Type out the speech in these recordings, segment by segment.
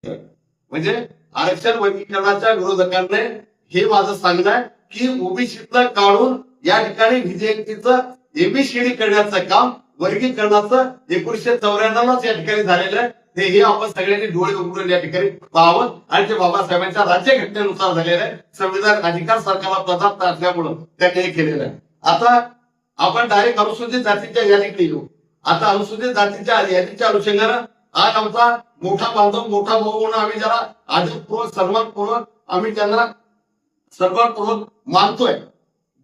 म्हणजे आरक्षण वर्गीकरणाच्या विरोधकांनी हे माझं सांगणं आहे की ओबीसीतलं काढून या ठिकाणी विजयंतीचं एबीसीडी करण्याचं काम वर्गीकरणाचं 1994लाच या ठिकाणी झालेलं आहे. हे आपण सगळ्यांनी डोळे उघडून या ठिकाणी पाहावं आणि ते बाबासाहेबांच्या राज्यघटनेनुसार झालेलं आहे. संविधान अधिकार सरकारला प्रदान असल्यामुळं त्यांनी हे केलेलं आहे. आता आपण डायरेक्ट अनुसूचित जातीच्या यादीकडे येऊ. आता अनुसूचित जातीच्या यादीच्या अनुषंगानं आज आमचा मोठा बांधव मोठा भाऊ म्हणून आम्ही ज्याला आदरपूर्वक सन्मानपूर्वक आम्ही त्यांना सन्मानपूर्वक मानतोय,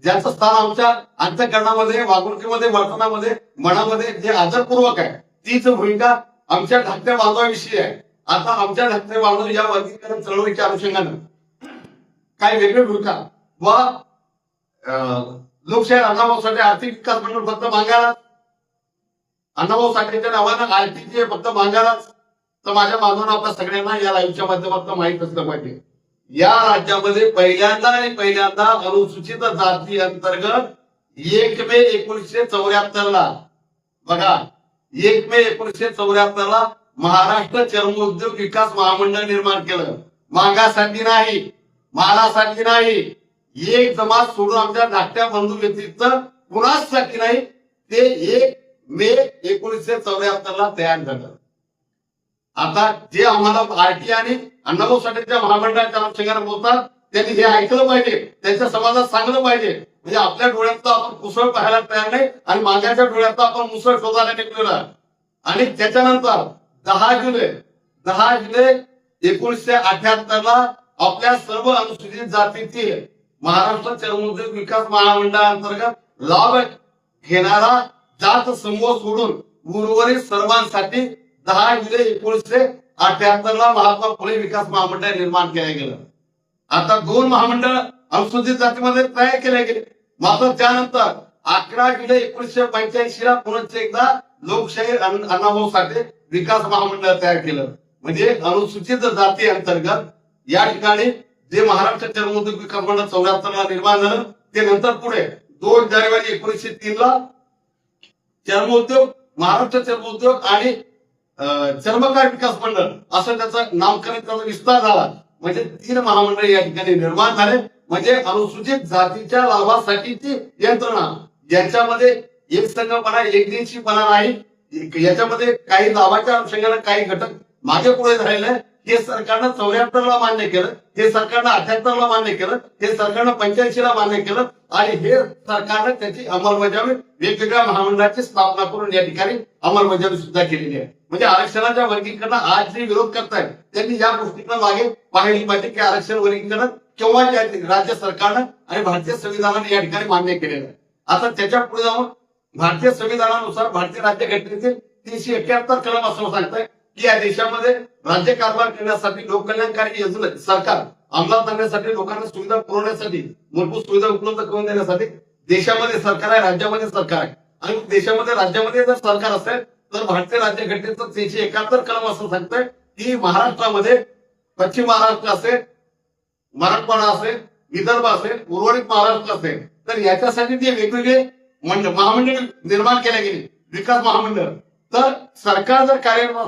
ज्याचं स्थान आमच्या अंतःकरणामध्ये वागणुकीमध्ये वर्तनामध्ये मनामध्ये जे आदरपूर्वक आहे, तीच भूमिका आमच्या धाकट्या बांधवाविषयी आहे. आता आमच्या धाकट्या बांधव या वर्गीकरण चळवळीच्या अनुषंगानं काही वेगळी भूमिका व लोकशाही अण्णाभाऊसाठी आर्थिक विकास मंडळ फक्त मागायला, अण्णाभाऊ साठेच्या नावानं आरटीचे फक्त मागायलाच, तर माझ्या बांधवांना आपल्या सगळ्यांना या लाईव्हच्या माध्यमातून माहीत असलं पाहिजे. या राज्यामध्ये पहिल्यांदा अनुसूचित जाती अंतर्गत 1 मे 1974ला बघा 1 मे 1974ला महाराष्ट्र चर्मोद्योग विकास महामंडळ निर्माण केलं. मागासाठी नाही, मालासाठी नाही, एक जमात सोडून आमच्या धाकट्या बंधू व्यतिरिक्त कुणासाठी नाही, ते 1 मे 1974ला तयार झालं. आता जे आम्हाला आरटी आणि अण्णाभाऊ साठेच्या महामंडळाच्या अनुषंगाने बोलतात त्यांनी हे ऐकलं पाहिजे, त्यांच्या समाजात सांगलं पाहिजे. म्हणजे आपल्या डोळ्यात आपण कुसळ पाहायला तयार नाही आणि मागाच्या डोळ्यात आपण मुसळ शोधायला निघलेला. आणि त्याच्यानंतर 10 जुलै 1978ला आपल्या सर्व अनुसूचित जातीतील महाराष्ट्र चर्मोद्योग विकास महामंडळाअंतर्गत लाभ घेणारा जात समूह सोडून उर्वरित सर्वांसाठी 10 जुलै 1978ला महात्मा फुले विकास महामंडळ निर्माण केलं गेलं. आता 2 महामंडळ अनुसूचित जातीमध्ये तयार केले गेले. मात्र त्यानंतर 11 जुलै 1985ला पुन्हा एकदा लोकशाही अण्णाभाऊ साठे विकास महामंडळ तयार केलं. म्हणजे अनुसूचित जाती अंतर्गत या ठिकाणी जे महाराष्ट्र चर्मोद्योग विकास मंडळ 74ला निर्माण झालं, ते नंतर पुढे 2 जानेवारी 1903ला चर्मोद्योग महाराष्ट्र चर्मोद्योग आणि चर्मकार विकास मंडळ असं त्याचं नामकरण, त्याचा विस्तार झाला. म्हणजे 3 महामंडळ या ठिकाणी निर्माण झाले. म्हणजे अनुसूचित जातीच्या लाभासाठीची यंत्रणा, ज्याच्यामध्ये एकसंघपणा एकदिवशीपणा नाही, याच्यामध्ये काही लाभाच्या अनुषंगाने काही घटक मागे पुढे झालेले, हे सरकारनं 74ला मान्य केलं, हे सरकारनं 78ला मान्य केलं, हे सरकारनं 85ला मान्य केलं आणि हे सरकारनं त्याची अंमलबजावणी वेगवेगळ्या महामंडळाची स्थापना करून या ठिकाणी अंमलबजावणी सुद्धा केलेली आहे. म्हणजे आरक्षणाच्या वर्गीकरणात आज जे विरोध करतायत त्यांनी या गोष्टीकडे मागे पाहिली पाहिजे की आरक्षण वर्गीकरण केव्हा राज्य सरकारनं आणि भारतीय संविधानाने या ठिकाणी मान्य केलेलं आहे. आता त्याच्या पुढे जाऊन भारतीय संविधानानुसार भारतीय राज्यघटनेतील 371 कलम असं सांगतंय की या देशामध्ये राज्य कारभार करण्यासाठी लोककल्याणकारी योजना सरकार अंमलात आणण्यासाठी लोकांना सुविधा पुरवण्यासाठी मूलभूत सुविधा उपलब्ध करून देण्यासाठी देशामध्ये सरकार आहे, राज्यामध्ये सरकार आहे. आणि देशामध्ये राज्यामध्ये जर सरकार असेल तर भारतीय राज्यघटनेचं 371 कलम असं सांगतंय की महाराष्ट्रामध्ये पश्चिम महाराष्ट्र असेल, मराठवाडा असेल, विदर्भ असेल, उर्वरित महाराष्ट्र असेल, तर याच्यासाठी जे वेगवेगळे महामंडळ निर्माण केले गेले विकास महामंडळ, तर सरकार जर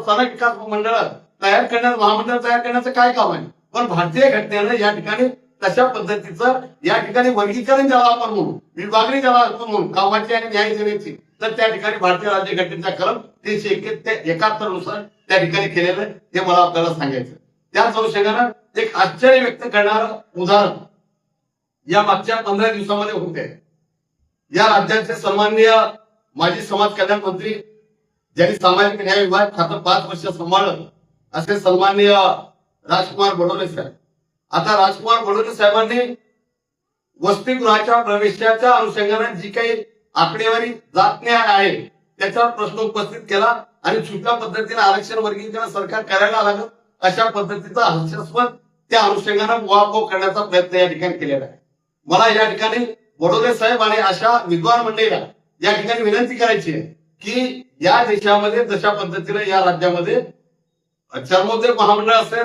स्थानिक विकास मंडळ तयार करण्यात महामंडळ तयार करण्याचं काय काम आहे. पण भारतीय घटनेनं या ठिकाणी तशा पद्धतीचं या ठिकाणी वर्गीकरण ज्याला आपण म्हणू, विभागणी ज्याला आपण म्हणू कामाची आणि न्याय देण्याची, तर त्या ठिकाणी भारतीय राज्यघटनेचा कलम 371 नुसार त्या ठिकाणी केलेलं आहे. हे मला आपल्याला सांगायचं. त्याच अनुषंगानं एक आश्चर्य व्यक्त करणारं उदाहरण या मागच्या 15 दिवसामध्ये होते. या राज्याचे सन्माननीय माजी समाज कल्याण मंत्री, ज्यांनी सामाजिक न्याय विभाग खातं 5 वर्ष सांभाळलं, असे सन्माननीय राजकुमार बडोले साहेब. आता राजकुमार बडोले साहेबांनी वसतिगृहाच्या प्रवेशाच्या अनुषंगाने जी काही आकडेवारी जात न्याय आहे त्याच्यावर प्रश्न उपस्थित केला आणि छुप्या पद्धतीने आरक्षण वर्गीकरण सरकार करायला लागलं अशा पद्धतीचा हास्यास्पद त्या अनुषंगाने उहापोह करण्याचा प्रयत्न या ठिकाणी केलेला आहे. मला या ठिकाणी बडोले साहेब आणि अशा विद्वान मंडळीला या ठिकाणी विनंती करायची आहे की या देशामध्ये जशा पद्धतीने या राज्यामध्ये चर्मोद्योग महामंडळ असेल,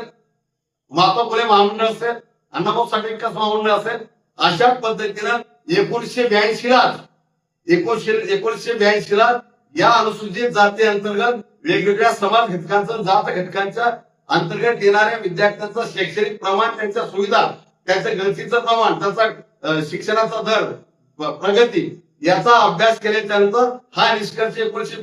महात्मा फुले महामंडळ असेल, अण्णाभाऊ साठे विकास महामंडळ असेल, अशा पद्धतीनं 1982ला या अनुसूचित जाती अंतर्गत वेगवेगळ्या समाज घटकांचं जात घटकांच्या अंतर्गत येणाऱ्या विद्यार्थ्यांचं शैक्षणिक प्रमाण, त्यांच्या सुविधा, त्यांचं गळतीचं प्रमाण, त्यांचा शिक्षणाचा दर, प्रगती याचा अभ्यास केल्याच्या नंतर हा निष्कर्ष 19